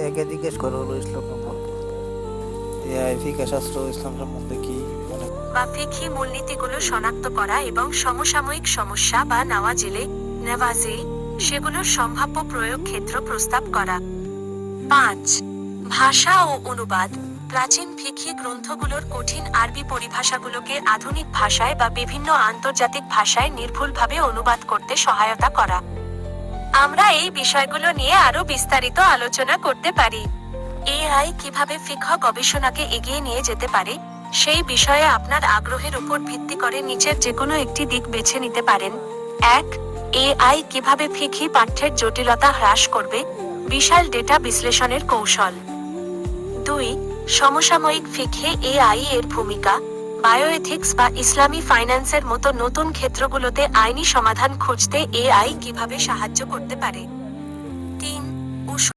একে জিজ্ঞেস করো হলো ইসলাম সম্পর্কে। এআই ফিকা শাস্ত্র ইসলাম সম্বন্ধে কি মনে। বা ফিকহি মূলনীতিগুলো শনাক্ত করা এবং সমসাময়িক সমস্যা বা নেওয়াজে সেগুলোর সম্ভাব্য প্রয়োগ ক্ষেত্র প্রস্তাব করা। 5. ভাষা ও অনুবাদ। প্রাচীন ফিকহি গ্রন্থগুলোর কঠিন আরবি পরিভাষাগুলোকে আধুনিক ভাষায় বা বিভিন্ন আন্তর্জাতিক ভাষায় নির্ভুলভাবে অনুবাদ করতে সহায়তা করা। আমরা এই বিষয়গুলো নিয়ে আরো বিস্তারিত আলোচনা করতে পারি। এআই কিভাবে ফিকহ গবেষণাকে এগিয়ে নিয়ে যেতে পারে, সেই বিষয়ে আপনার আগ্রহের উপর ভিত্তি করে নিচের যেকোনো একটি দিক বেছে নিতে পারেন। 1. এআই কিভাবে ফিকহি পাঠ্যের জটিলতা হ্রাস করবে, বিশাল ডেটা বিশ্লেষণের কৌশল। 2. সমসাময়িক ফিকহে এআই এর ভূমিকা, বায়োএথিক্স বা ইসলামী ফাইন্যান্সের মতো নতুন ক্ষেত্রগুলোতে আইনি সমাধান খুঁজতে এআই কিভাবে সাহায্য করতে পারে।